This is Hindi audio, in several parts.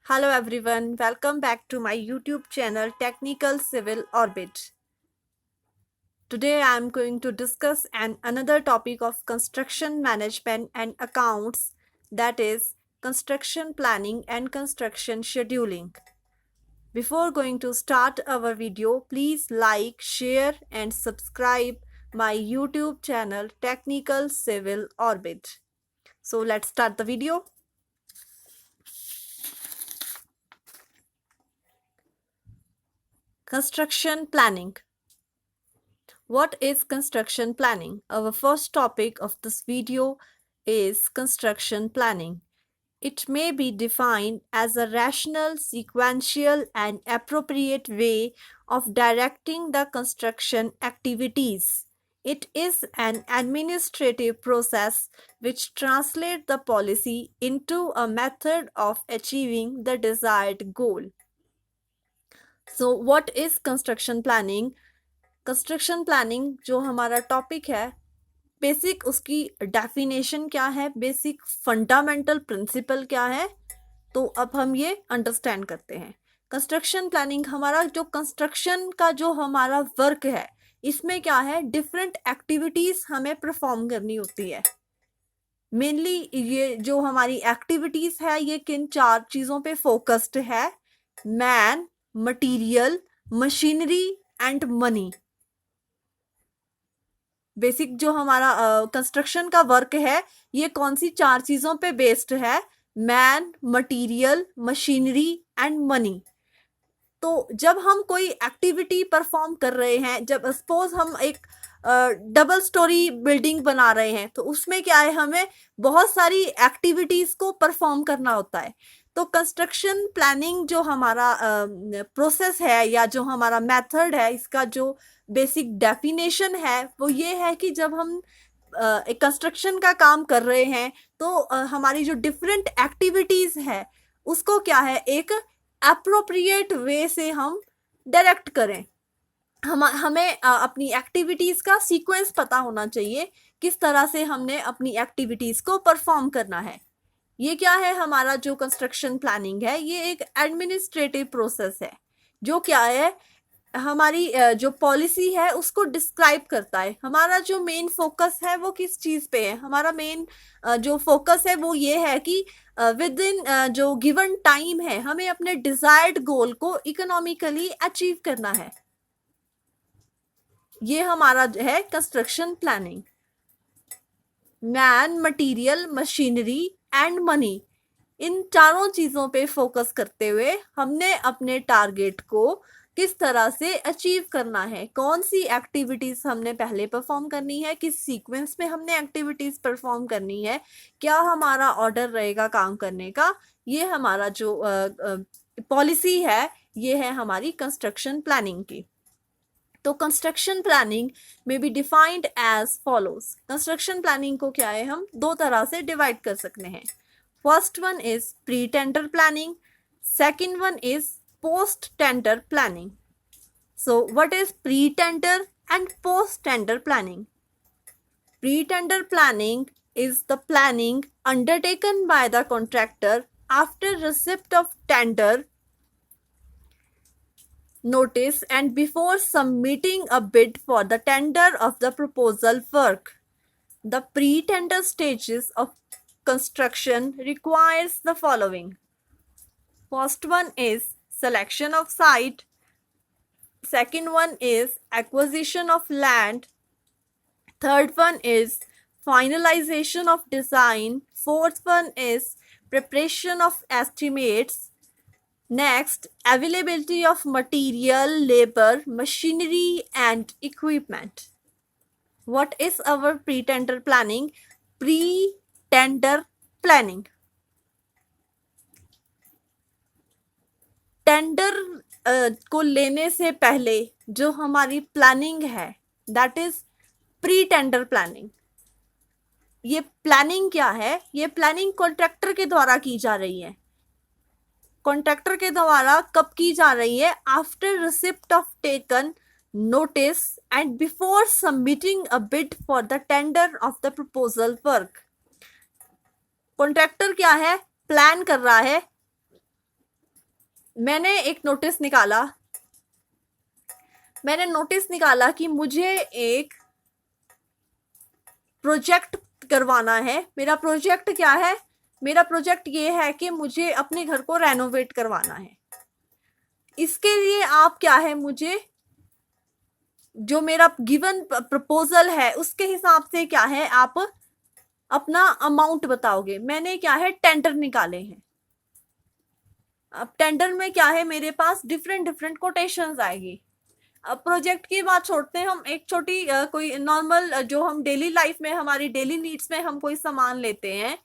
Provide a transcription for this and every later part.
Hello everyone, welcome back to my YouTube channel Technical Civil Orbit. Today I am going to discuss another topic of construction management and accounts, that is construction planning and construction scheduling. Before going to start our video, please like, share and subscribe my YouTube channel Technical Civil Orbit. So let's start the video. Construction planning. What is construction planning? Our first topic of this video is construction planning. It may be defined as a rational, sequential, and appropriate way of directing the construction activities. It is an administrative process which translates the policy into a method of achieving the desired goal. So, what is construction planning? Construction planning जो हमारा टॉपिक है, बेसिक उसकी डेफिनेशन क्या है, बेसिक फंडामेंटल प्रिंसिपल क्या है, तो अब हम ये अंडरस्टैंड करते हैं. कंस्ट्रक्शन प्लानिंग हमारा जो कंस्ट्रक्शन का जो हमारा वर्क है, इसमें क्या है, डिफरेंट एक्टिविटीज हमें परफॉर्म करनी होती है. मेनली ये जो हमारी एक्टिविटीज है ये किन चार चीजों पे फोकस्ड है: man, material, machinery and money. Basic जो हमारा कंस्ट्रक्शन का वर्क है ये कौन सी चार चीजों पे बेस्ड है: man, material, machinery and money. तो जब हम कोई एक्टिविटी परफॉर्म कर रहे हैं, जब सपोज हम एक डबल स्टोरी बिल्डिंग बना रहे हैं, तो उसमें क्या है, हमें बहुत सारी एक्टिविटीज को परफॉर्म करना होता है. तो कंस्ट्रक्शन प्लानिंग जो हमारा प्रोसेस है या जो हमारा मेथड है, इसका जो बेसिक डेफिनेशन है वो ये है कि जब हम एक कंस्ट्रक्शन का काम कर रहे हैं तो हमारी जो डिफरेंट एक्टिविटीज है उसको क्या है, एक अप्रोप्रिएट वे से हम डायरेक्ट करें. हमें अपनी एक्टिविटीज का सीक्वेंस पता होना चाहिए, किस तरह से हमने अपनी एक्टिविटीज को परफॉर्म करना है. ये क्या है, हमारा जो कंस्ट्रक्शन प्लानिंग है ये एक एडमिनिस्ट्रेटिव प्रोसेस है जो क्या है, हमारी जो पॉलिसी है उसको डिस्क्राइब करता है. हमारा जो मेन फोकस है वो किस चीज़ पे है, हमारा मेन जो फोकस है वो ये है कि विद इन जो गिवन टाइम है हमें अपने डिजायर्ड गोल को इकोनॉमिकली अचीव करना है. ये हमारा है construction planning. Man, material, machinery and money, इन चारों चीज़ों पे फोकस करते हुए हमने अपने टारगेट को किस तरह से अचीव करना है, कौन सी एक्टिविटीज़ हमने पहले परफॉर्म करनी है, किस सीक्वेंस में हमने एक्टिविटीज़ परफॉर्म करनी है, क्या हमारा ऑर्डर रहेगा काम करने का. ये हमारा जो पॉलिसी है ये है हमारी कंस्ट्रक्शन प्लानिंग की. तो कंस्ट्रक्शन प्लानिंग में be defined as follows. Construction planning को क्या है, हम दो तरह से डिवाइड कर सकते हैं. First one is pre tender planning, second one is post tender planning. So what is pre-tender and post-tender planning? Pre-tender planning is the planning undertaken by the contractor after receipt of tender notice and before submitting a bid for the tender of the proposal work. The pre-tender stages of construction requires the following. First one is selection of site, second one is acquisition of land, third one is finalization of design, fourth one is preparation of estimates, next availability of material, labor, machinery and equipment. What is our pre-tender planning? Pre-tender planning, tender को लेने से पहले जो हमारी प्लानिंग है that is pre tender planning. ये प्लानिंग क्या है, ये प्लानिंग कॉन्ट्रैक्टर के द्वारा की जा रही है. कॉन्ट्रैक्टर के द्वारा कब की जा रही है? After receipt of taken notice and before submitting a bid for the tender of the proposal work. Contractor क्या है, प्लान कर रहा है मैंने एक नोटिस निकाला, कि मुझे एक प्रोजेक्ट करवाना है। मेरा प्रोजेक्ट क्या है? मेरा प्रोजेक्ट ये है कि मुझे अपने घर को रेनोवेट करवाना है। इसके लिए आप क्या है, मुझे जो मेरा गिवन प्रपोजल है उसके हिसाब से क्या है, आप अपना अमाउंट बताओगे। मैंने क्या है, टेंडर निकाले हैं। अब टेंडर में क्या है, मेरे पास डिफरेंट डिफरेंट कोटेशंस आएगी। अब प्रोजेक्ट की बात छोड़ते हैं, हम एक छोटी कोई नॉर्मल जो हम डेली लाइफ में हमारी डेली नीड्स में हम कोई सामान लेते हैं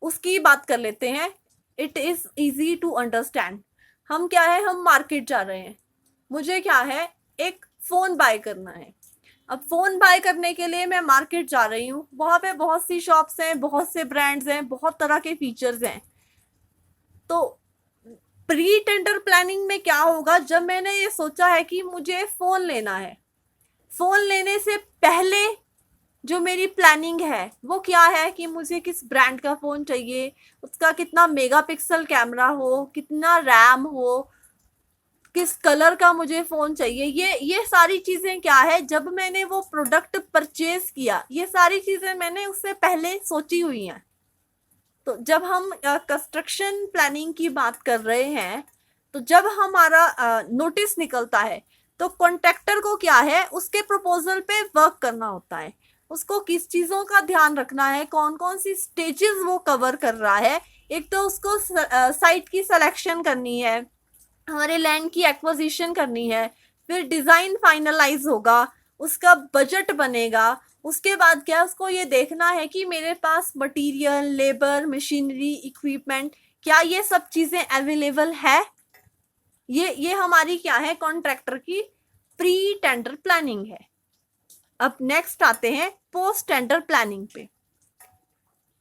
उसकी बात कर लेते हैं। It is easy to understand. हम क्या है, हम मार्केट जा रहे हैं, मुझे क्या है, एक फोन बाय करना है। अब फोन बाय करने के लिए मैं मार्केट जा रही हूँ, वहां पे बहुत सी शॉप्स हैं, बहुत से ब्रांड्स हैं, बहुत तरह के फीचर्स हैं। तो प्री टेंडर प्लानिंग में क्या होगा, जब मैंने ये सोचा है कि मुझे फोन लेना है, फोन लेने से पहले जो मेरी प्लानिंग है वो क्या है कि मुझे किस ब्रांड का फोन चाहिए, उसका कितना मेगापिक्सल कैमरा हो, कितना रैम हो, किस कलर का मुझे फोन चाहिए। ये सारी चीजें क्या है, जब मैंने वो प्रोडक्ट परचेज किया, ये सारी चीजें मैंने उससे पहले सोची हुई हैं। तो जब हम कंस्ट्रक्शन प्लानिंग की बात कर रहे हैं, तो जब हमारा नोटिस निकलता है तो कॉन्ट्रैक्टर को क्या है, उसके प्रपोजल पे वर्क करना होता है। उसको किस चीज़ों का ध्यान रखना है, कौन कौन सी स्टेजेस वो कवर कर रहा है। एक तो उसको साइट की सिलेक्शन करनी है, हमारे लैंड की एक्विजिशन करनी है, फिर डिज़ाइन फाइनलाइज होगा, उसका बजट बनेगा। उसके बाद क्या, उसको ये देखना है कि मेरे पास मटेरियल, लेबर, मशीनरी, इक्विपमेंट, क्या ये सब चीज़ें अवेलेबल है। ये हमारी क्या है, कॉन्ट्रैक्टर की प्री टेंडर प्लानिंग है। अब नेक्स्ट आते हैं पोस्ट टेंडर प्लानिंग पे।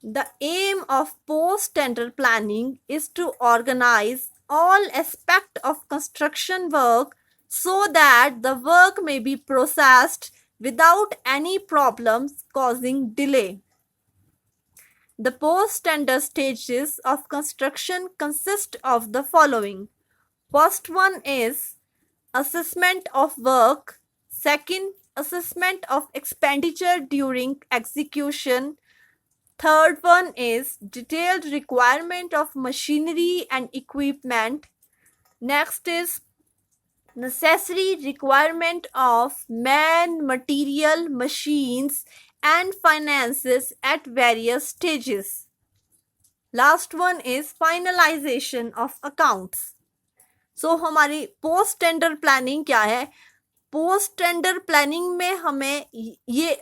The aim of post-tender planning is to organize all aspects of construction work so that the work may be processed without any problems causing delay. The post-tender stages of construction consist of the following. First one is assessment of work. Second, assessment of expenditure during execution. Third one is detailed requirement of machinery and equipment. Next is necessary requirement of man, material, machines and finances at various stages. Last one is finalization of accounts. So हमारी पोस्ट टेंडर प्लानिंग क्या है? पोस्ट टेंडर प्लानिंग में हमें ये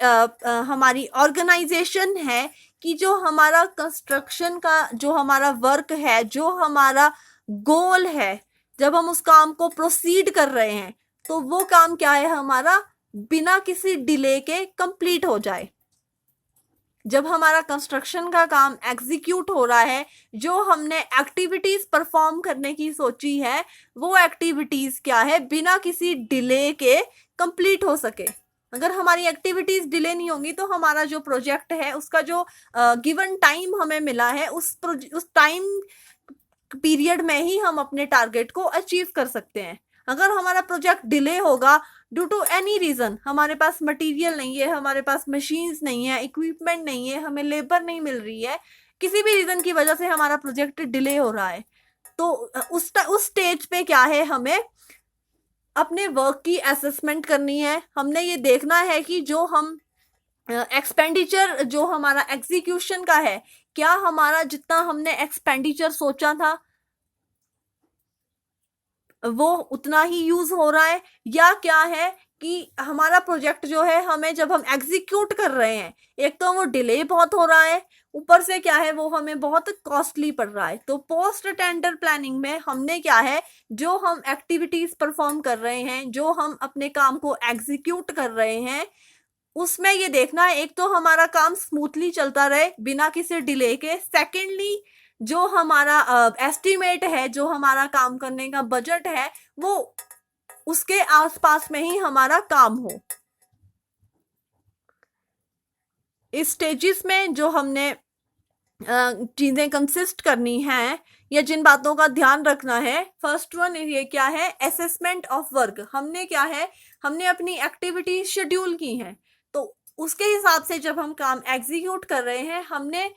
हमारी ऑर्गेनाइजेशन है कि जो हमारा कंस्ट्रक्शन का जो हमारा वर्क है, जो हमारा गोल है, जब हम उस काम को प्रोसीड कर रहे हैं तो वो काम क्या है, हमारा बिना किसी डिले के कंप्लीट हो जाए। जब हमारा कंस्ट्रक्शन का काम एग्जीक्यूट हो रहा है, जो हमने एक्टिविटीज परफॉर्म करने की सोची है, वो एक्टिविटीज क्या है, बिना किसी डिले के कंप्लीट हो सके। अगर हमारी एक्टिविटीज डिले नहीं होंगी तो हमारा जो प्रोजेक्ट है उसका जो गिवन टाइम हमें मिला है, उस टाइम पीरियड में ही हम अपने टारगेट को अचीव कर सकते हैं। अगर हमारा प्रोजेक्ट डिले होगा ड्यू टू एनी रीजन, हमारे पास मटेरियल नहीं है, हमारे पास मशीन्स नहीं है, इक्विपमेंट नहीं है, हमें लेबर नहीं मिल रही है, किसी भी रीजन की वजह से हमारा प्रोजेक्ट डिले हो रहा है, तो उस स्टेज पे क्या है, हमें अपने वर्क की असेसमेंट करनी है। हमने ये देखना है कि जो हम एक्सपेंडिचर जो हमारा एग्जीक्यूशन का है, क्या हमारा जितना हमने एक्सपेंडिचर सोचा था वो उतना ही यूज हो रहा है, या क्या है कि हमारा प्रोजेक्ट जो है, हमें जब हम एग्जीक्यूट कर रहे हैं, एक तो वो डिले बहुत हो रहा है, ऊपर से क्या है वो हमें बहुत कॉस्टली पड़ रहा है। तो पोस्ट टेंडर प्लानिंग में हमने क्या है, जो हम एक्टिविटीज परफॉर्म कर रहे हैं, जो हम अपने काम को एग्जीक्यूट कर रहे हैं, उसमें ये देखना है, एक तो हमारा काम स्मूथली चलता रहे बिना किसी डिले के। सेकेंडली, जो हमारा एस्टिमेट है, जो हमारा काम करने का बजट है, वो उसके आसपास में ही हमारा काम हो। इस स्टेजेस में जो हमने चीजें कंसिस्ट करनी हैं, या जिन बातों का ध्यान रखना है, फर्स्ट वन ये क्या है, असेसमेंट ऑफ वर्क। हमने क्या है, हमने अपनी एक्टिविटी शेड्यूल की है, तो उसके हिसाब से जब हम काम एग्जीक्यूट कर रहे हैं, हमने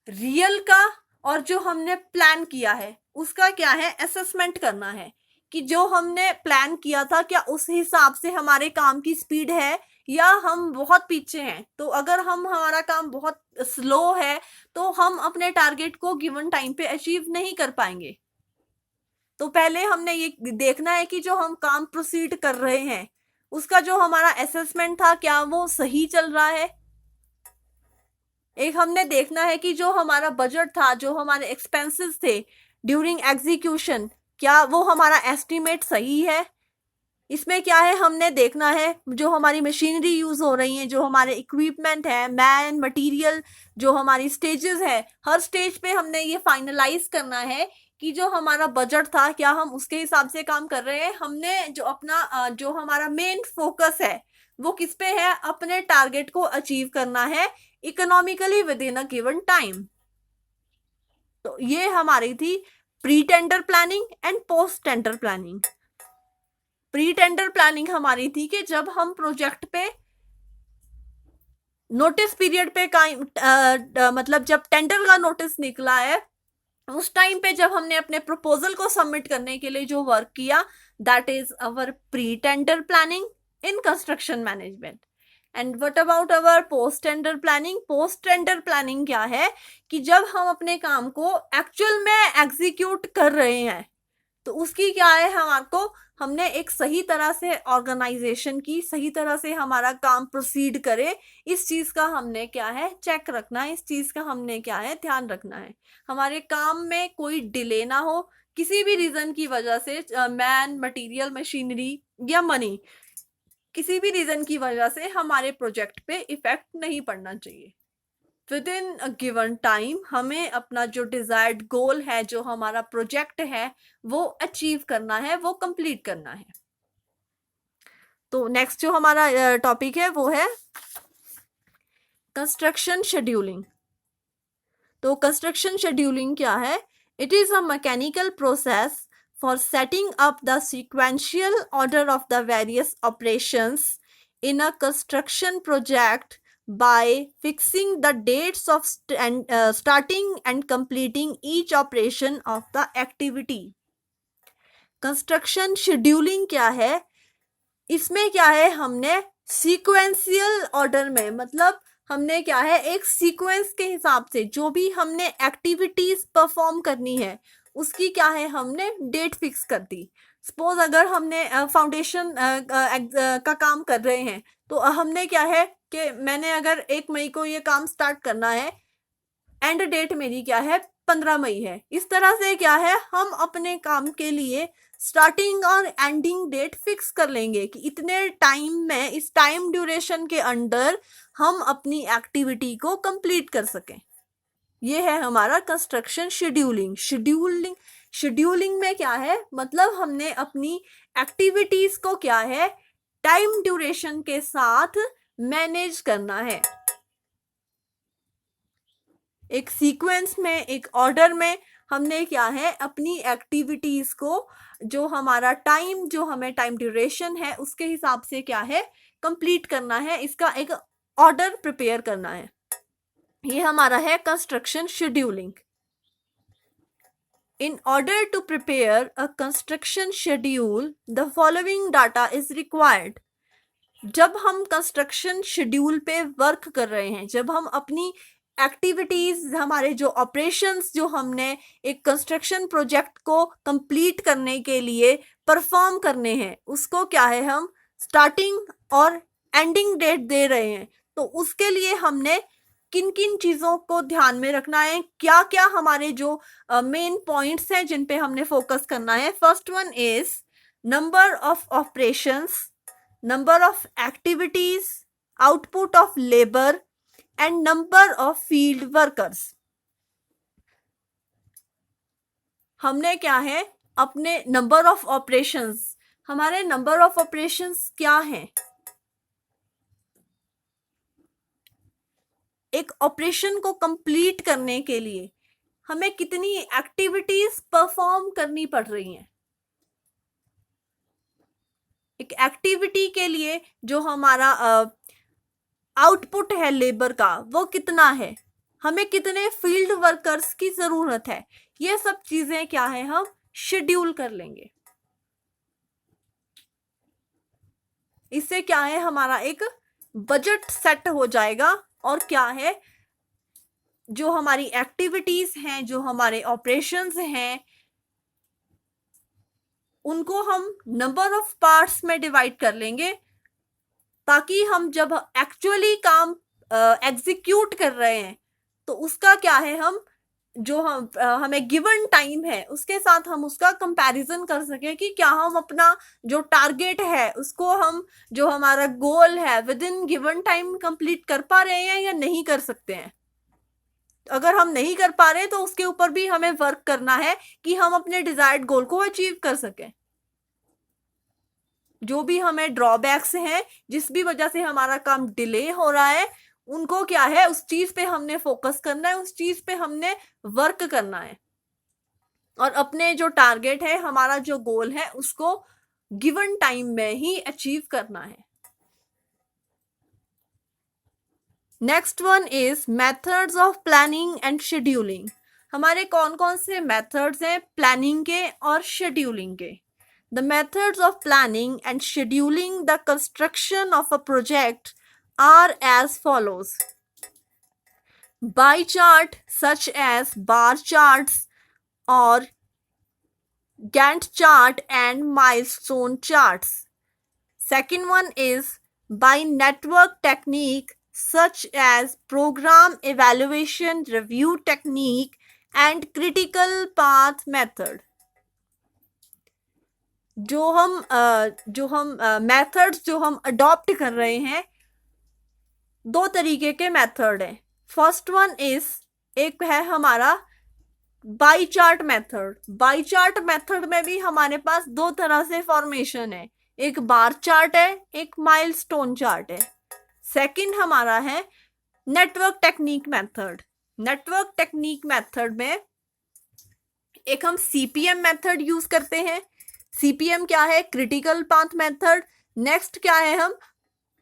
रियल का और जो हमने प्लान किया है उसका क्या है, असेसमेंट करना है कि जो हमने प्लान किया था क्या उस हिसाब से हमारे काम की स्पीड है या हम बहुत पीछे हैं। तो अगर हमारा काम बहुत स्लो है तो हम अपने टारगेट को गिवन टाइम पे अचीव नहीं कर पाएंगे। तो पहले हमने ये देखना है कि जो हम काम प्रोसीड कर रहे हैं उसका जो हमारा असेसमेंट था क्या वो सही चल रहा है। एक हमने देखना है कि जो हमारा बजट था, जो हमारे एक्सपेंसेस थे ड्यूरिंग एग्जीक्यूशन, क्या वो हमारा एस्टिमेट सही है। इसमें क्या है, हमने देखना है जो हमारी मशीनरी यूज हो रही है, जो हमारे इक्विपमेंट है, मैन मटेरियल, जो हमारी स्टेजेस है, हर स्टेज पे हमने ये फाइनलाइज करना है कि जो हमारा बजट था क्या हम उसके हिसाब से काम कर रहे हैं। हमने जो अपना जो हमारा मेन फोकस है वो किस पे है, अपने टारगेट को अचीव करना है economically with in a given time. तो ये हमारी थी pre tender planning and post tender planning. Pre tender planning हमारी थी कि जब हम प्रोजेक्ट पे नोटिस पीरियड पे मतलब जब टेंडर का नोटिस निकला है उस टाइम पे जब हमने अपने प्रपोजल को सबमिट करने के लिए जो वर्क किया, that is our pre tender planning in construction management. And what about our post tender planning. Post tender planning क्या है कि जब हम अपने काम को एक्चुअल में एग्जीक्यूट कर रहे हैं तो उसकी क्या है, हमने एक सही तरह से ऑर्गेनाइजेशन की, सही तरह से हमारा काम प्रोसीड करे, इस चीज का हमने क्या है चेक रखना है, इस चीज का हमने क्या है ध्यान रखना है। हमारे काम में कोई डिले ना हो किसी भी रीजन की वजह से, मैन मटेरियल मशीनरी या मनी, किसी भी रीजन की वजह से हमारे प्रोजेक्ट पे इफेक्ट नहीं पड़ना चाहिए। With in a given time हमें अपना जो डिजायर्ड गोल है, जो हमारा प्रोजेक्ट है वो अचीव करना है, वो कंप्लीट करना है। तो नेक्स्ट जो हमारा टॉपिक है वो है कंस्ट्रक्शन शेड्यूलिंग। तो कंस्ट्रक्शन शेड्यूलिंग क्या है, it is a mechanical process for setting up the sequential order of the various operations in a construction project by fixing the dates of starting and completing each operation of the activity. Construction scheduling क्या है, इसमें क्या है हमने सीक्वेंशियल ऑर्डर में, मतलब हमने क्या है एक सीक्वेंस के हिसाब से जो भी हमने एक्टिविटीज परफॉर्म करनी है उसकी क्या है हमने डेट फिक्स कर दी। सपोज अगर हमने फाउंडेशन का काम कर रहे हैं तो हमने क्या है कि मैंने अगर 1 मई को ये काम स्टार्ट करना है, एंड डेट मेरी क्या है 15 मई है। इस तरह से क्या है हम अपने काम के लिए स्टार्टिंग और एंडिंग डेट फिक्स कर लेंगे कि इतने टाइम में, इस टाइम ड्यूरेशन के अंडर हम अपनी एक्टिविटी को कंप्लीट कर सकें। ये है हमारा कंस्ट्रक्शन शेड्यूलिंग। शेड्यूलिंग में क्या है, मतलब हमने अपनी एक्टिविटीज को क्या है टाइम ड्यूरेशन के साथ मैनेज करना है, एक सीक्वेंस में, एक ऑर्डर में हमने क्या है अपनी एक्टिविटीज को, जो हमारा टाइम, जो हमें टाइम ड्यूरेशन है उसके हिसाब से क्या है कंप्लीट करना है, इसका एक ऑर्डर प्रिपेयर करना है। ये हमारा है construction scheduling. In order to prepare a construction schedule, the following data is required. जब हम कंस्ट्रक्शन शेड्यूल पे वर्क कर रहे हैं, जब हम अपनी एक्टिविटीज, हमारे जो ऑपरेशंस जो हमने एक कंस्ट्रक्शन प्रोजेक्ट को कंप्लीट करने के लिए परफॉर्म करने हैं, उसको क्या है हम स्टार्टिंग और एंडिंग डेट दे रहे हैं, तो उसके लिए हमने किन किन चीजों को ध्यान में रखना है, क्या क्या हमारे जो मेन पॉइंट्स हैं जिन पे हमने फोकस करना है। First one is number of operations, number of activities, output of labour and number of field workers. हमने क्या है अपने नंबर ऑफ ऑपरेशंस, हमारे नंबर ऑफ ऑपरेशंस क्या हैं, एक ऑपरेशन को कंप्लीट करने के लिए हमें कितनी एक्टिविटीज परफॉर्म करनी पड़ रही हैं। एक एक्टिविटी के लिए जो हमारा आउटपुट है लेबर का वो कितना है, हमें कितने फील्ड वर्कर्स की जरूरत है, ये सब चीजें क्या है हम शेड्यूल कर लेंगे। इससे क्या है हमारा एक बजट सेट हो जाएगा और क्या है जो हमारी एक्टिविटीज हैं, जो हमारे ऑपरेशंस हैं, उनको हम नंबर ऑफ पार्ट्स में डिवाइड कर लेंगे, ताकि हम जब एक्चुअली काम एग्जीक्यूट कर रहे हैं तो उसका क्या है हम जो हमें गिवन टाइम है उसके साथ हम उसका कंपैरिजन कर सकें कि क्या हम अपना जो टारगेट है उसको हम जो हमारा गोल है with in given time complete कर पा रहे हैं या नहीं कर सकते हैं। अगर हम नहीं कर पा रहे तो उसके ऊपर भी हमें वर्क करना है कि हम अपने डिजायर्ड गोल को अचीव कर सकें। जो भी हमें ड्रॉबैक्स हैं, जिस भी वजह से हमारा काम डिले हो रहा है, उनको क्या है उस चीज पे हमने फोकस करना है, उस चीज पे हमने वर्क करना है और अपने जो टारगेट है, हमारा जो गोल है, उसको गिवन टाइम में ही अचीव करना है। Next one is methods of planning and scheduling. हमारे कौन कौन से मेथड्स हैं प्लानिंग के और शेड्यूलिंग के। The methods of planning and scheduling the construction of a project are as follows. By chart such as bar charts or Gantt chart and milestone charts. Second one is by network technique such as program evaluation review technique and critical path method. जो हम मेथड्स जो हम अडॉप्ट कर रहे हैं, दो तरीके के मेथड हैं। फर्स्ट वन इज एक है हमारा by chart method. By chart method में भी हमारे पास दो तरह से फॉर्मेशन है, एक बार चार्ट है, एक माइलस्टोन चार्ट है। सेकंड हमारा है network technique method. Network technique method में एक हम सीपीएम मेथड यूज करते हैं। सीपीएम क्या है? Critical path method. नेक्स्ट क्या है? हम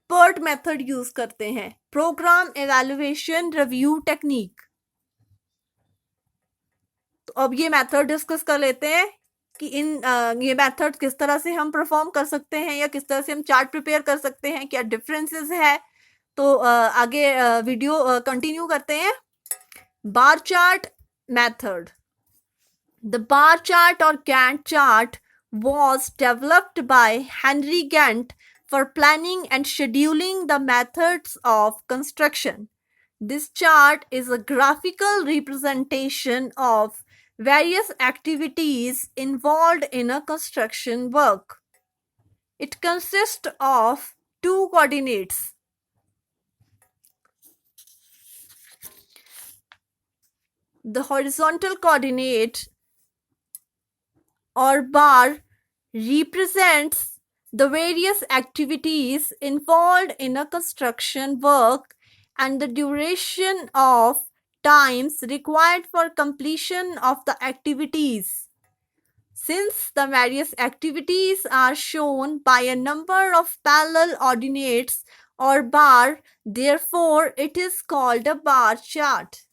पर्ट मेथड यूज करते हैं, प्रोग्राम एवेल्युएशन रिव्यू टेक्निक। तो अब ये मेथड डिस्कस कर लेते हैं कि ये मेथड किस तरह से हम परफॉर्म कर सकते हैं या किस तरह से हम चार्ट प्रिपेयर कर सकते हैं, क्या डिफरेंसेस है। तो आगे वीडियो कंटिन्यू करते हैं। Bar chart method. The bar chart और Gantt chart was developed by Henry Gantt for planning and scheduling the methods of construction. This chart is a graphical representation of various activities involved in a construction work. It consists of two coordinates. The horizontal coordinate or bar represents the various activities involved in a construction work and the duration of times required for completion of the activities. Since the various activities are shown by a number of parallel ordinates or bar, therefore it is called a bar chart.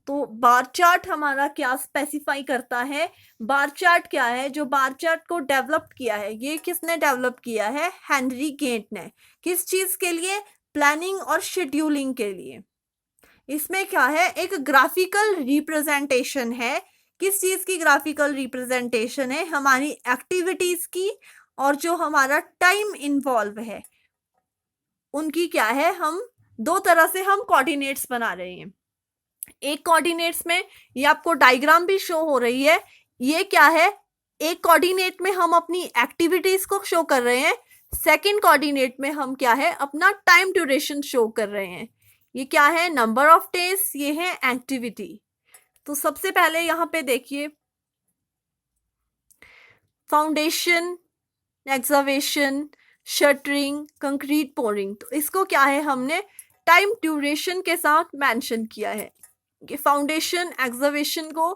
तो बार चार्ट हमारा क्या स्पेसिफाई करता है? बार चार्ट क्या है? जो बार चार्ट को डेवलप किया है, ये किसने डेवलप किया है? हेनरी गेंट ने। किस चीज के लिए? प्लानिंग और शेड्यूलिंग के लिए। इसमें क्या है? एक ग्राफिकल रिप्रेजेंटेशन है। किस चीज की ग्राफिकल रिप्रेजेंटेशन है? हमारी एक्टिविटीज की और जो हमारा टाइम इन्वॉल्व है उनकी क्या है, हम दो तरह से हम कोऑर्डिनेट्स बना रहे हैं। एक कोऑर्डिनेट्स में ये आपको डायग्राम भी शो हो रही है, ये क्या है? एक कोऑर्डिनेट में हम अपनी एक्टिविटीज को शो कर रहे हैं, सेकंड कोऑर्डिनेट में हम क्या है? अपना टाइम ड्यूरेशन शो कर रहे हैं। ये क्या है? नंबर ऑफ डेज, ये है एक्टिविटी। तो सबसे पहले यहाँ पे देखिए foundation, excavation, shuttering, concrete pouring. तो इसको क्या है? हमने टाइम ड्यूरेशन के साथ मेंशन किया है। फाउंडेशन एग्जीबिशन को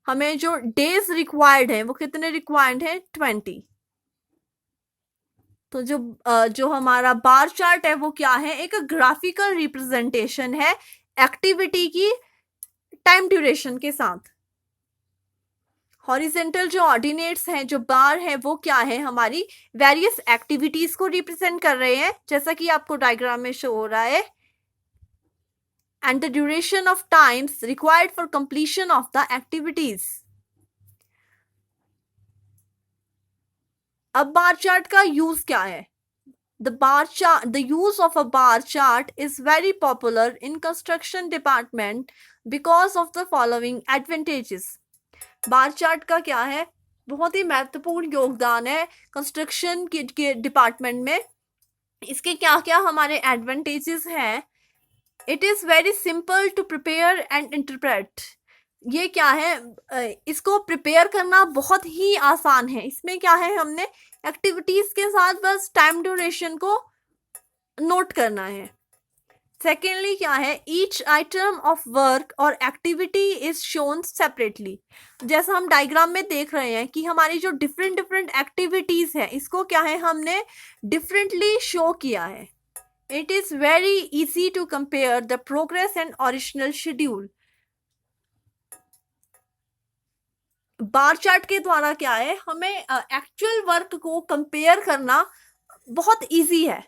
हमें जो डेज रिक्वायर्ड है वो कितने रिक्वायर्ड है 20। तो जो हमारा बार चार्ट है वो क्या है, एक ग्राफिकल रिप्रेजेंटेशन है एक्टिविटी की टाइम ड्यूरेशन के साथ। हॉरिजेंटल जो ऑर्डिनेट्स हैं, जो बार है, वो क्या है, हमारी वेरियस एक्टिविटीज को रिप्रेजेंट कर रहे हैं, जैसा कि आपको डायग्राम में शो हो रहा है। And the duration of times required for completion of the activities. अब बार चार्ट का यूज क्या है? The use of a bar chart is very popular in construction department because of the following advantages. Bar chart का क्या है, बहुत ही महत्वपूर्ण योगदान है कंस्ट्रक्शन के डिपार्टमेंट में। इसके क्या क्या हमारे एडवांटेजेस हैं? It is very simple to prepare and interpret. ये क्या है, इसको प्रिपेयर करना बहुत ही आसान है। इसमें क्या है, हमने एक्टिविटीज के साथ बस टाइम ड्यूरेशन को नोट करना है। सेकेंडली क्या है, ईच आइटम ऑफ वर्क और एक्टिविटी इज शोन सेपरेटली। जैसा हम डायग्राम में देख रहे हैं कि हमारी जो डिफरेंट डिफरेंट एक्टिविटीज है, इसको क्या है, हमने डिफरेंटली शो किया है। It is very easy to compare the progress and original schedule. Bar chart के द्वारा क्या है, हमें एक्चुअल वर्क को कंपेयर करना बहुत इजी है।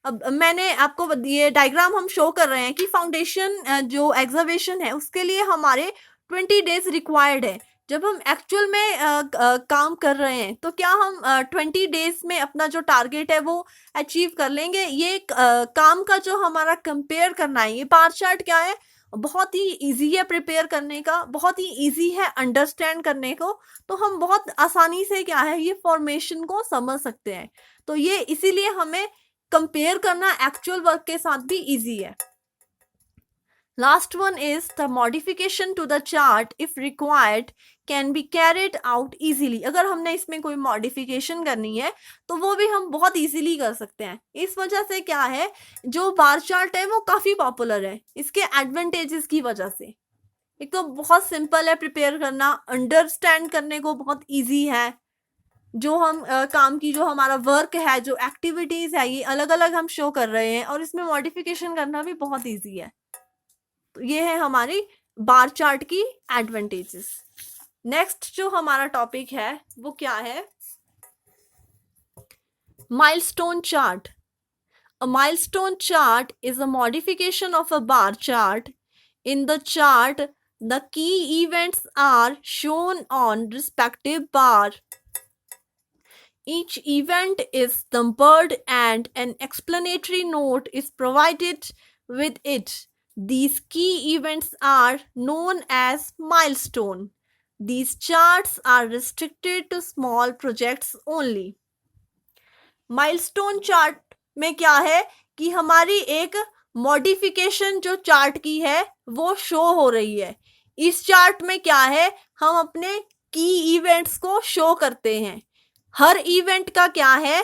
अब मैंने आपको ये डायग्राम हम शो कर रहे हैं कि फाउंडेशन जो एग्जीबिशन है उसके लिए हमारे 20 डेज रिक्वायर्ड है। जब हम एक्चुअल में काम कर रहे हैं तो क्या हम 20 डेज में अपना जो टारगेट है वो अचीव कर लेंगे? ये काम का जो हमारा कंपेयर करना है, ये बार चार्ट क्या है, बहुत ही इजी है प्रिपेयर करने का, बहुत ही इजी है अंडरस्टैंड करने को। तो हम बहुत आसानी से क्या है, ये फॉर्मेशन को समझ सकते हैं। तो ये इसीलिए हमें कंपेयर करना एक्चुअल वर्क के साथ भी इजी है। Last one is the modification to the chart if required can be carried out easily. अगर हमने इसमें कोई मॉडिफिकेशन करनी है तो वो भी हम बहुत इजीली कर सकते हैं। इस वजह से क्या है, जो बार चार्ट है वो काफ़ी पॉपुलर है इसके एडवांटेजेस की वजह से। एक तो बहुत सिंपल है प्रिपेयर करना, अंडरस्टैंड करने को बहुत ईजी है। जो हम काम की जो हमारा वर्क है, जो एक्टिविटीज़ है, ये अलग अलग हम शो कर रहे हैं और इसमें मॉडिफिकेशन करना भी बहुत ईजी है। तो ये है हमारी बार चार्ट की एडवांटेजेस। नेक्स्ट जो हमारा टॉपिक है वो क्या है, milestone chart. A milestone chart is a modification of a bar chart. In the chart, the key events are shown on respective bar. Each event is numbered and an explanatory note is provided with it. These key events are known as milestone. These charts are restricted to small projects only. Milestone chart में क्या है कि हमारी एक मॉडिफिकेशन जो चार्ट की है वो शो हो रही है। इस चार्ट में क्या है, हम अपने की इवेंट्स को शो करते हैं। हर इवेंट का क्या है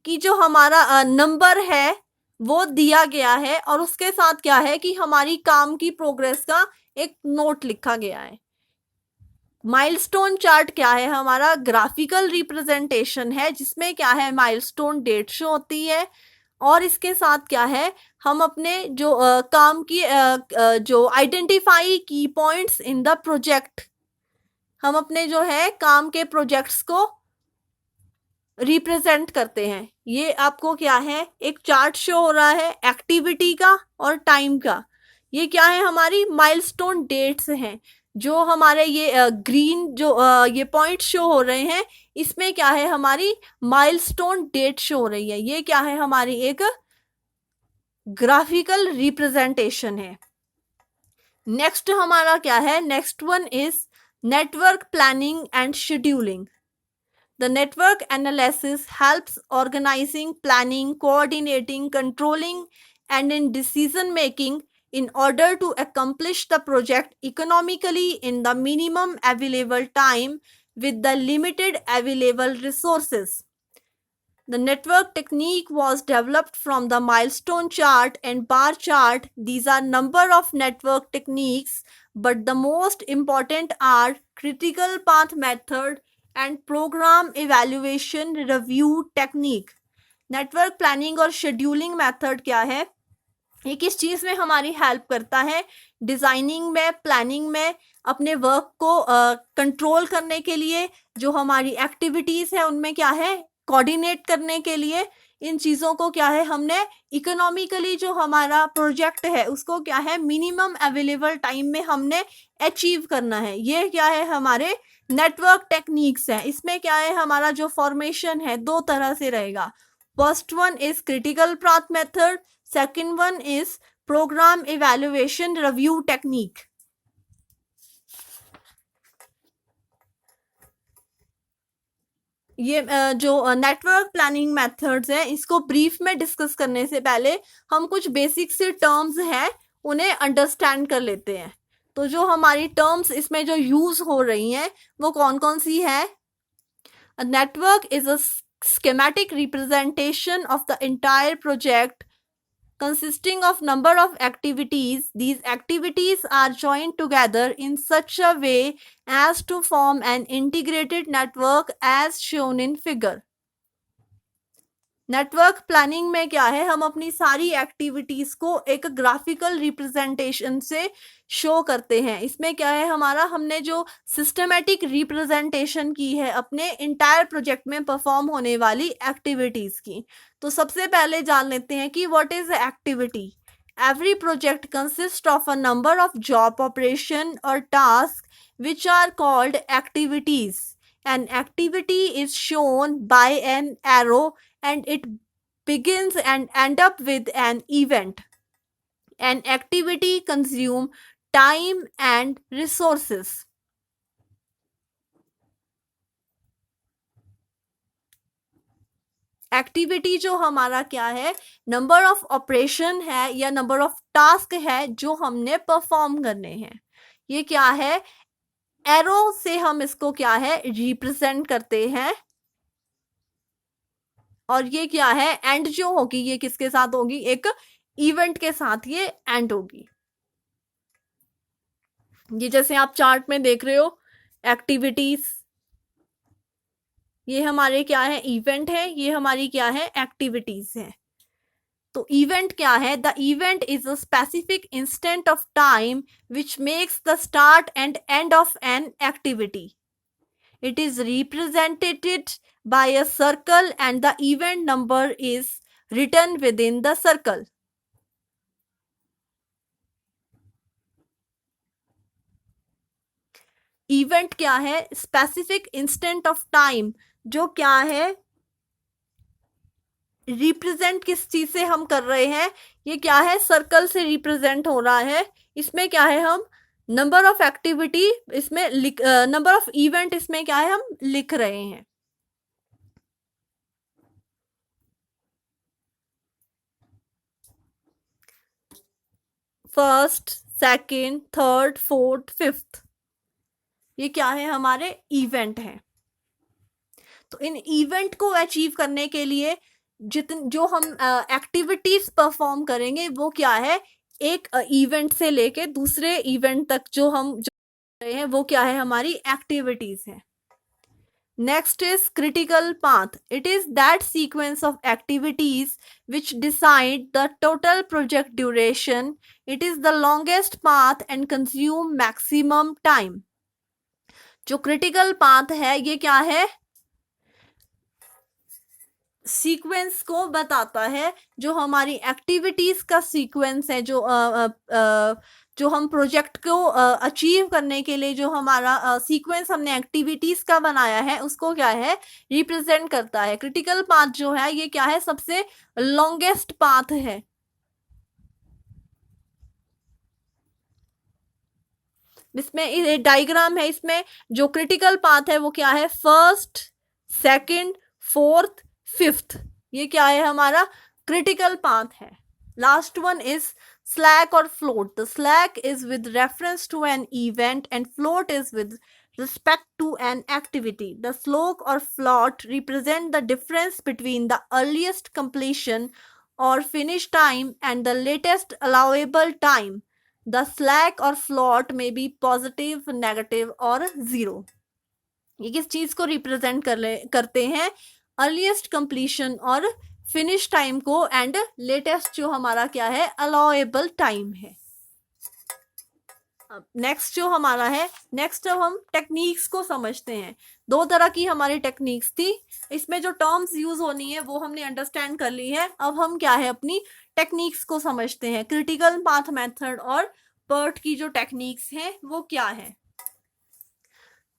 कि जो हमारा नंबर है वो दिया गया है और उसके साथ क्या है कि हमारी काम की प्रोग्रेस का एक नोट लिखा गया है। माइलस्टोन चार्ट क्या है, हमारा ग्राफिकल रिप्रेजेंटेशन है जिसमें क्या है, माइलस्टोन डेट शो होती है और इसके साथ क्या है, हम अपने जो काम की जो आइडेंटिफाई की पॉइंट्स इन द प्रोजेक्ट, हम अपने जो है काम के प्रोजेक्ट्स को रिप्रेजेंट करते हैं। ये आपको क्या है, एक चार्ट शो हो रहा है एक्टिविटी का और टाइम का। ये क्या है, हमारी माइलस्टोन डेट्स हैं। जो हमारे ये ग्रीन जो ये पॉइंट शो हो रहे हैं, इसमें क्या है, हमारी माइलस्टोन डेट शो हो रही है। ये क्या है, हमारी एक ग्राफिकल रिप्रेजेंटेशन है। नेक्स्ट हमारा क्या है, next one is network planning and scheduling. The network analysis helps organizing, planning, coordinating, controlling, and in decision making in order to accomplish the project economically in the minimum available time with the limited available resources. The network technique was developed from the milestone chart and bar chart. These are number of network techniques, but the most important are critical path method and program evaluation review technique. Network planning और शेड्यूलिंग मेथड क्या है, ये किस चीज़ में हमारी हेल्प करता है, डिज़ाइनिंग में, प्लानिंग में, अपने वर्क को कंट्रोल करने के लिए, जो हमारी एक्टिविटीज़ है उनमें क्या है, कोऑर्डिनेट करने के लिए, इन चीज़ों को क्या है हमने इकोनॉमिकली जो हमारा प्रोजेक्ट है उसको क्या है मिनिमम अवेलेबल टाइम में हमने अचीव करना है। ये क्या है हमारे नेटवर्क टेक्निक्स है। इसमें क्या है हमारा जो फॉर्मेशन है दो तरह से रहेगा। First one is critical path method, second one is program evaluation review technique. ये जो नेटवर्क प्लानिंग मेथड्स हैं इसको ब्रीफ में डिस्कस करने से पहले हम कुछ बेसिक से टर्म्स हैं उन्हें अंडरस्टैंड कर लेते हैं। तो जो हमारी टर्म्स इसमें जो यूज हो रही हैं वो कौन कौन सी है। A network is a schematic representation of the entire project consisting of number of activities. These activities are joined together in such a way as to form an integrated network as shown in figure. Network planning में क्या है हम अपनी सारी एक्टिविटीज को एक ग्राफिकल रिप्रेजेंटेशन से शो करते हैं। इसमें क्या है हमारा हमने जो सिस्टमेटिक रिप्रेजेंटेशन की है अपने इंटायर प्रोजेक्ट में परफॉर्म होने वाली एक्टिविटीज की। तो सबसे पहले जान लेते हैं कि what is activity. Every project consist of a number of job operation और task which are called activities. An activity is shown by an arrow and it begins and end up with an event. An activity consumes time and resources. Activity जो हमारा क्या है नंबर ऑफ ऑपरेशन है या नंबर ऑफ टास्क है जो हमने परफॉर्म करने हैं। ये क्या है एरो से हम इसको क्या है रिप्रेजेंट करते हैं। और ये क्या है एंड जो होगी ये किसके साथ होगी एक इवेंट के साथ ये एंड होगी। ये जैसे आप चार्ट में देख रहे हो एक्टिविटीज, ये हमारे क्या है इवेंट है, ये हमारी क्या है एक्टिविटीज है। तो इवेंट क्या है the event is a specific instant of time which makes the start and end of an activity. It is represented by a circle and the event number is written within the circle. Event क्या है specific instant of time, जो क्या है रिप्रेजेंट किस चीज से हम कर रहे हैं, ये क्या है सर्कल से रिप्रेजेंट हो रहा है। इसमें क्या है हम नंबर ऑफ एक्टिविटी इसमें नंबर ऑफ इवेंट इसमें क्या है हम लिख रहे हैं। First, second, third, fourth, fifth, ये क्या है हमारे इवेंट हैं। तो इन इवेंट को अचीव करने के लिए जो हम एक्टिविटीज परफॉर्म करेंगे वो क्या है एक इवेंट से लेके दूसरे इवेंट तक जो हम रहे हैं वो क्या है हमारी एक्टिविटीज है। Next is critical path. It is that sequence of activities which decide the total project duration. It is the longest path and consume maximum time. जो क्रिटिकल पाथ है ये क्या है सीक्वेंस को बताता है, जो हमारी एक्टिविटीज का सीक्वेंस है, जो हम प्रोजेक्ट को अचीव करने के लिए जो हमारा सीक्वेंस हमने एक्टिविटीज का बनाया है उसको क्या है रिप्रेजेंट करता है। क्रिटिकल पाथ जो है ये क्या है सबसे लॉन्गेस्ट पाथ है। इसमें डायग्राम है, इसमें जो क्रिटिकल पाथ है वो क्या है फर्स्ट, सेकंड, फोर्थ, फिफ्थ, ये क्या है हमारा क्रिटिकल पाथ है। लास्ट वन इज स्लैक और float. The slack is with reference to an event and float is with respect to an activity. The slok or float represent the difference between the earliest completion or finish time and the latest allowable time. The slack or float may be positive, negative और zero. ये किस चीज को रिप्रेजेंट करते हैं? अर्लीस्ट कंप्लीशन और फिनिश टाइम को एंड लेटेस्ट जो हमारा क्या है अलाउएबल टाइम है. नेक्स्ट जो हमारा है, नेक्स्ट अब हम टेक्निक्स को समझते हैं. दो तरह की हमारी टेक्निक्स थी, इसमें जो टर्म्स यूज होनी है वो हमने अंडरस्टैंड कर ली है. अब हम क्या है अपनी टेक्निक्स को समझते हैं. क्रिटिकल पाथ मेथड और पर्ट की जो टेक्निक्स हैं वो क्या है.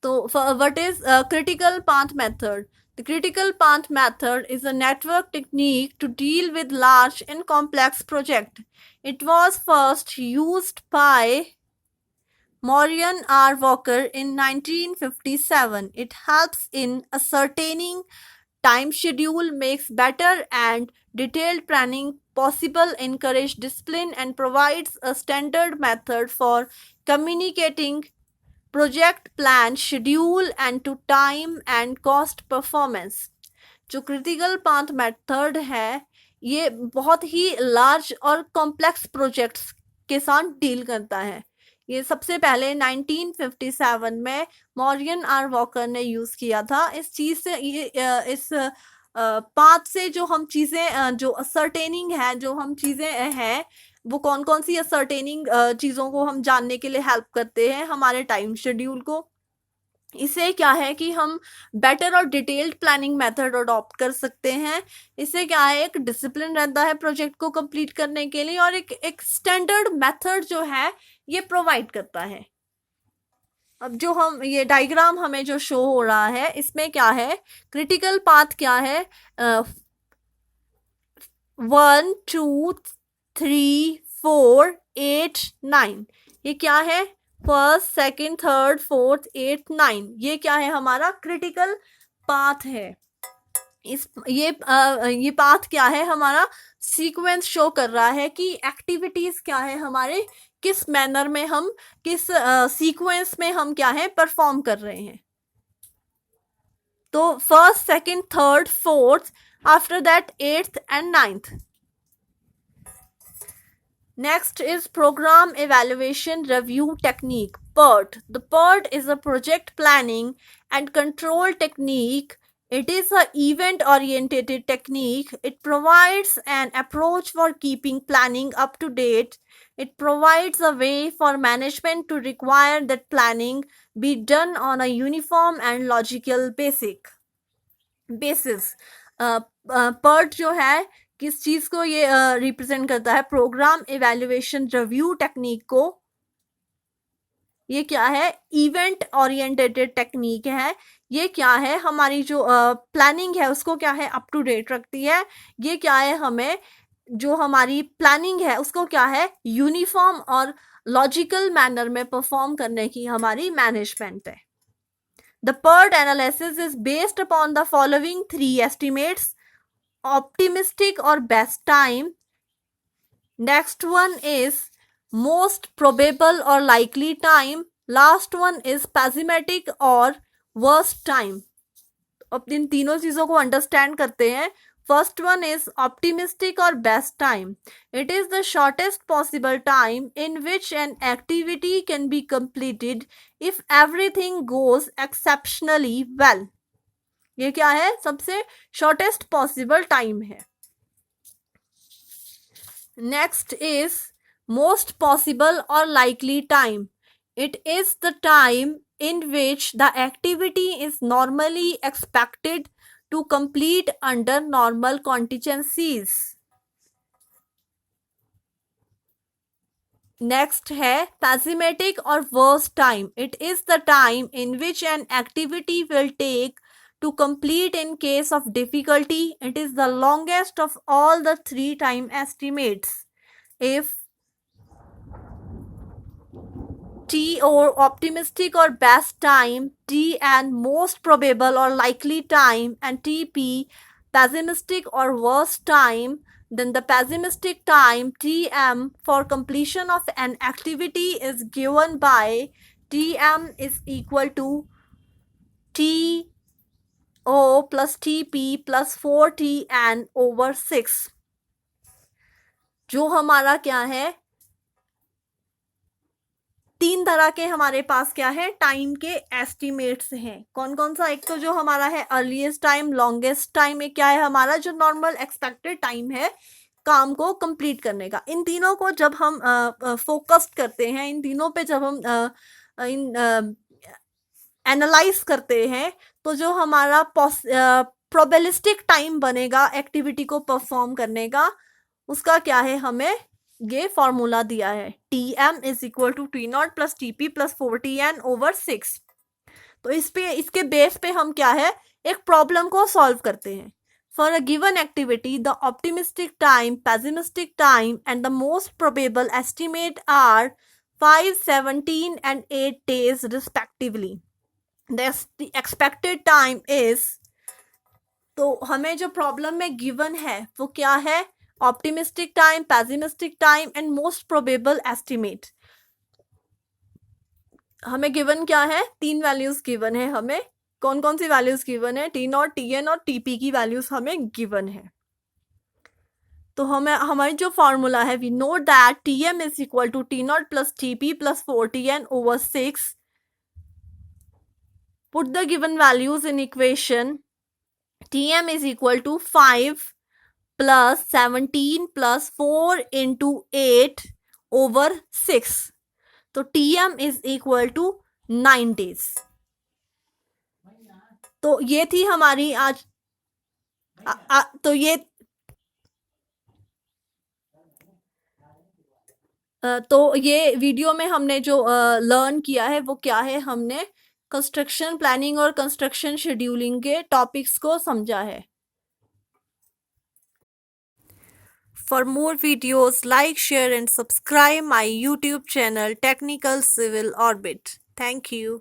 तो what is critical path method? The critical path method is a network technique to deal with large and complex projects. It was first used by Maurian R. Walker in 1957. It helps in ascertaining time schedule, makes better and detailed planning possible, encourage discipline, and provides a standard method for communicating project plan schedule and to time and cost performance. जो क्रिटिकल पाथ मेथड है ये बहुत ही लार्ज और कॉम्प्लेक्स प्रोजेक्ट्स के साथ डील करता है. ये सबसे पहले 1957 में मॉरियन आर वॉकर ने यूज किया था. इस चीज से ये इस पाथ से जो हम चीजें जो असर्टेनिंग है, जो हम चीजें हैं वो कौन कौन सी असर्टेनिंग चीज़ों को हम जानने के लिए हेल्प करते हैं हमारे टाइम शेड्यूल को. इससे क्या है कि हम बेटर और डिटेल्ड प्लानिंग मेथड अडॉप्ट कर सकते हैं. इससे क्या है एक डिसिप्लिन रहता है प्रोजेक्ट को कंप्लीट करने के लिए और एक स्टैंडर्ड मेथड जो है ये प्रोवाइड करता है. अब जो हम ये डायग्राम हमें जो शो हो रहा है इसमें क्या है क्रिटिकल पाथ क्या है 1 2 3 4 8 9. ये क्या है फर्स्ट सेकंड थर्ड फोर्थ 8 9. ये क्या है हमारा क्रिटिकल पाथ है. ये पाथ क्या है हमारा सीक्वेंस शो कर रहा है कि एक्टिविटीज क्या है हमारे किस मैनर में हम किस सीक्वेंस में हम क्या है परफॉर्म कर रहे हैं. तो first second third fourth after that 8th and 9th. Next is Program Evaluation Review Technique, PERT. The PERT is a project planning and control technique. It is an event-oriented technique. It provides an approach for keeping planning up to date. It provides a way for management to require that planning be done on a uniform and logical basis. PERT जो है किस चीज को ये रिप्रेजेंट करता है प्रोग्राम इवैल्यूएशन रिव्यू टेक्निक को. ये क्या है इवेंट ओरिएंटेड टेक्निक है. ये क्या है हमारी जो प्लानिंग है उसको क्या है अप टू डेट रखती है. ये क्या है हमें जो हमारी प्लानिंग है उसको क्या है यूनिफॉर्म और लॉजिकल मैनर में परफॉर्म करने की हमारी मैनेजमेंट है. The PERT analysis is based upon the following 3 estimates: optimistic or best time. Next one is most probable or likely time. Last one is pessimistic or worst time. अब इन तीनों चीजों को अंडरस्टैंड करते हैं. फर्स्ट वन इज ऑप्टिमिस्टिक और best time. It is the shortest possible time in which an activity can be completed if everything goes exceptionally well. ये क्या है सबसे शॉर्टेस्ट पॉसिबल टाइम है. नेक्स्ट इज मोस्ट पॉसिबल और likely time. It is the time in which the activity is normally expected to complete under normal contingencies. Next है pessimistic or worst time. It is the time in which an activity will take to complete in case of difficulty. It is the longest of all the 3 time estimates. If T or optimistic or best time, T and most probable or likely time, and TP pessimistic or worst time, then the pessimistic time TM for completion of an activity is given by TM is equal to plus TP plus 4TN over 6, जो हमारा क्या है, तीन तरह के हमारे पास क्या है, टाइम के एस्टिमेट्स हैं। कौन कौन सा? एक तो जो हमारा है अर्लीस्ट टाइम, लॉन्गेस्ट टाइम, एक क्या है हमारा जो नॉर्मल एक्सपेक्टेड टाइम है काम को कंप्लीट करने का। इन तीनों को जब हम फोकस्ड करते हैं, इन तीनों पे जब हम एनालाइज करते हैं, तो जो हमारा प्रोबेबिलिस्टिक टाइम बनेगा एक्टिविटी को परफॉर्म करने का, उसका क्या है, हमें ये फॉर्मूला दिया है, TM is equal to T0 plus TP plus 4TN over 6। तो इसके बेस पे हम क्या है, एक प्रॉब्लम को सॉल्व करते हैं। For a given activity the optimistic time, pessimistic time and the most probable estimate are 5, 17 and 8 days respectively. The expected time is, तो हमें जो प्रॉब्लम में गिवन है वो क्या है, optimistic time, pessimistic time and most probable estimate. हमें गिवन क्या है, तीन वैल्यूज गिवन है हमें। कौन कौन सी वैल्यूज गिवन है? T0, TN और TP की वैल्यूज हमें गिवन है। तो हमें हमारी जो फॉर्मूला है, we know that TM is equal to T0 plus TP plus 4TN over 6। Put the given values in equation. TM is equal to 5 plus 17 plus 4 into 8 over 6. तो TM is equal to 9 days। तो ये थी हमारी आज तो ये वीडियो में हमने जो लर्न किया है वो क्या है, हमने कंस्ट्रक्शन प्लानिंग और कंस्ट्रक्शन शेड्यूलिंग के टॉपिक्स को समझा है। For more videos, like, share and subscribe my YouTube channel Technical Civil Orbit. Thank you.